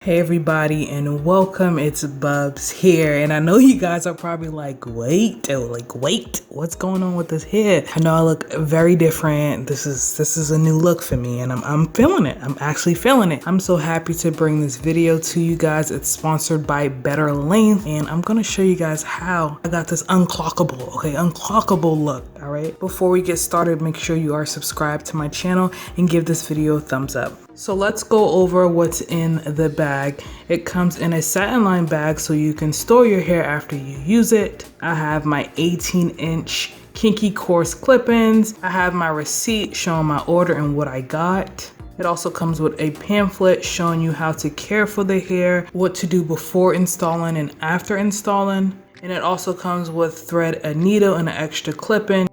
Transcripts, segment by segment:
Hey everybody and welcome, it's Bubs here, and I know you guys are probably like, wait, what's going on with this hair? I know I look very different. This is a new look for me, and I'm feeling it. I'm actually feeling it. I'm so happy to bring this video to you guys. It's sponsored by Better Length, and I'm gonna show you guys how I got this unclockable look. All right, before we get started, make sure you are subscribed to my channel and give this video a thumbs up. So let's go over what's in the bag. It comes in a satin lined bag so you can store your hair after you use it. I have my 18-inch KINKY COARSE clip-ins. I have my receipt showing my order and what I got. It also comes with a pamphlet showing you how to care for the hair, what to do before installing and after installing. And it also comes with thread, a needle, and an extra clip-in.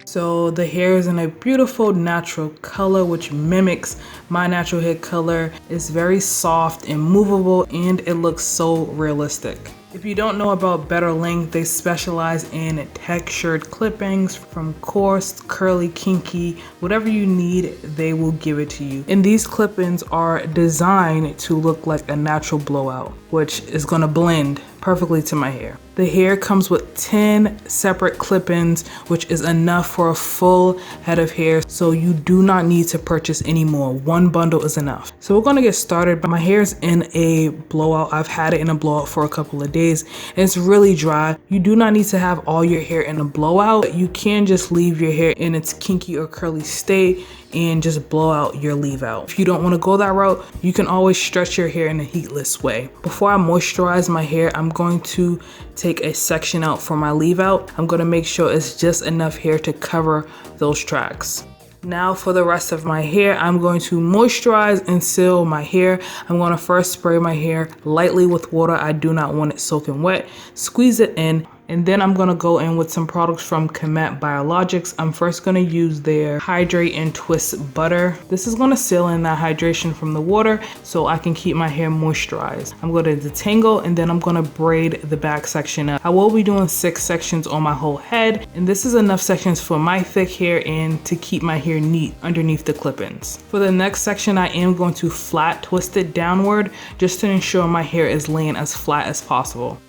So the hair is in a beautiful natural color which mimics my natural hair color. It's very soft and movable, and it looks so realistic. If you don't know about Better Length, they specialize in textured clippings from coarse, curly, kinky, whatever you need, they will give it to you. And these clip-ins are designed to look like a natural blowout, which is gonna blend perfectly to my hair. The hair comes with 10 separate clip-ins, which is enough for a full head of hair, so you do not need to purchase any more. One bundle is enough. So we're gonna get started. My hair is in a blowout. I've had it in a blowout for a couple of days, and it's really dry. You do not need to have all your hair in a blowout. You can just leave your hair in its kinky or curly state and just blow out your leave out. If you don't want to go that route, you can always stretch your hair in a heatless way. Before I moisturize my hair, I'm going to take a section out for my leave out. I'm going to make sure it's just enough hair to cover those tracks. Now for the rest of my hair, I'm going to moisturize and seal my hair. I'm going to first spray my hair lightly with water. I do not want it soaking wet. Squeeze it in. And then I'm gonna go in with some products from Comet Biologics. I'm first gonna use their Hydrate and Twist Butter. This is gonna seal in that hydration from the water so I can keep my hair moisturized. I'm gonna detangle, and then I'm gonna braid the back section up. I will be doing 6 sections on my whole head, and this is enough sections for my thick hair and to keep my hair neat underneath the clip-ins. For the next section, I am going to flat twist it downward just to ensure my hair is laying as flat as possible.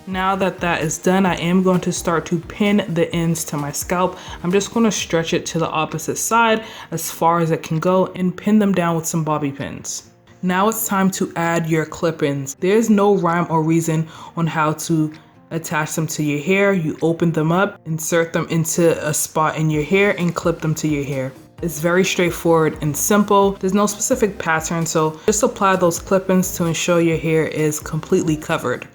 Now that that is done, I am going to start to pin the ends to my scalp. I'm just going to stretch it to the opposite side as far as it can go and pin them down with some bobby pins. Now it's time to add your clip-ins. There's no rhyme or reason on how to attach them to your hair. You open them up, insert them into a spot in your hair, and clip them to your hair. It's very straightforward and simple. There's no specific pattern, so just apply those clip-ins to ensure your hair is completely covered.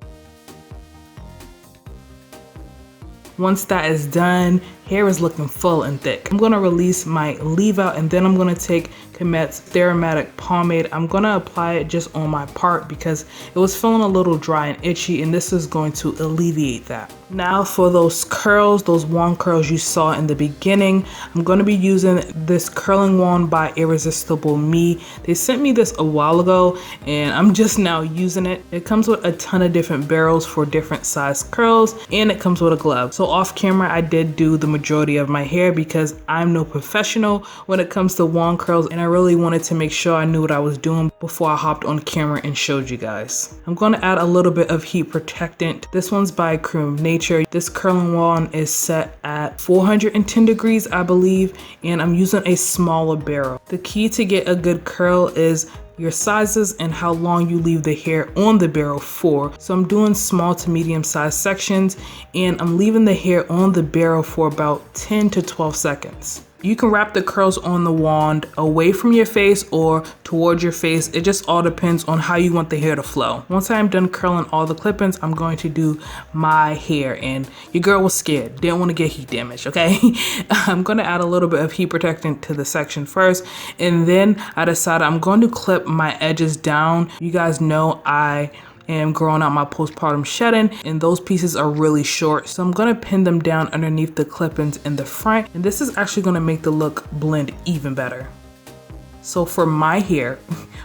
Once that is done, hair is looking full and thick. I'm gonna release my leave out, and then I'm gonna take Comet's Aromatic Pomade. I'm gonna apply it just on my part because it was feeling a little dry and itchy, and this is going to alleviate that. Now for those curls, those wand curls you saw in the beginning, I'm gonna be using this curling wand by Irresistible Me. They sent me this a while ago, and I'm just now using it. It comes with a ton of different barrels for different size curls, and it comes with a glove. So off camera, I did do the majority of my hair because I'm no professional when it comes to wand curls, and I really wanted to make sure I knew what I was doing before I hopped on camera and showed you guys. I'm going to add a little bit of heat protectant. This one's by Cream of Nature. This curling wand is set at 410 degrees, I believe, and I'm using a smaller barrel. The key to get a good curl is your sizes and how long you leave the hair on the barrel for. So I'm doing small to medium sized sections, and I'm leaving the hair on the barrel for about 10 to 12 seconds. You can wrap the curls on the wand away from your face or towards your face. It just all depends on how you want the hair to flow. Once I'm done curling all the clip-ins, I'm going to do my hair, and your girl was scared, didn't want to get heat damage, okay? I'm going to add a little bit of heat protectant to the section first, and then I decided I'm going to clip my edges down. You guys know I am growing out my postpartum shedding, and those pieces are really short, so I'm gonna pin them down underneath the clip-ins in the front, and this is actually gonna make the look blend even better. So for my hair,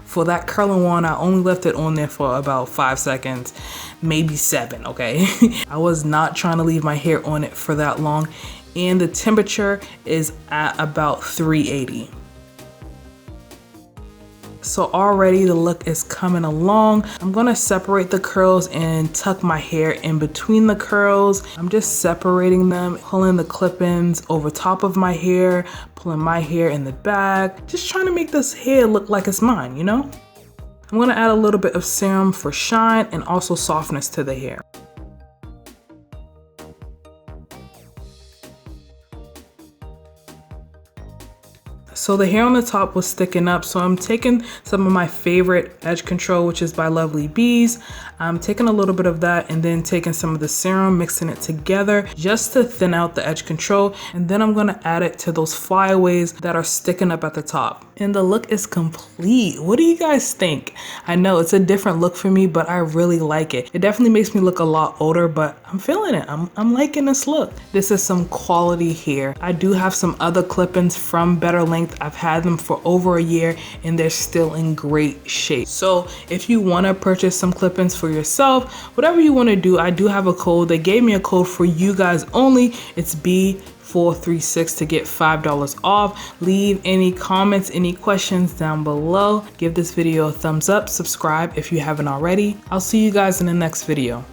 for that curling wand, I only left it on there for about 5 seconds, maybe 7, okay? I was not trying to leave my hair on it for that long, and the temperature is at about 380. So already the look is coming along. I'm gonna separate the curls and tuck my hair in between the curls. I'm just separating them, pulling the clip-ins over top of my hair, pulling my hair in the back, just trying to make this hair look like it's mine, you know? I'm gonna add a little bit of serum for shine and also softness to the hair. So the hair on the top was sticking up, so I'm taking some of my favorite edge control, which is by Lovely Bees. I'm taking a little bit of that and then taking some of the serum, mixing it together just to thin out the edge control. And then I'm gonna add it to those flyaways that are sticking up at the top. And the look is complete. What do you guys think? I know it's a different look for me, but I really like it. It definitely makes me look a lot older, but I'm feeling it. I'm liking this look. This is some quality hair. I do have some other clip-ins from Better Length. I've had them for over a year and they're still in great shape. So if you want to purchase some clip-ins for yourself, whatever you want to do, I do have a code. They gave me a code for you guys only. It's B436 to get $5 off. Leave any comments, any questions down below. Give this video a thumbs up, subscribe if you haven't already. I'll see you guys in the next video.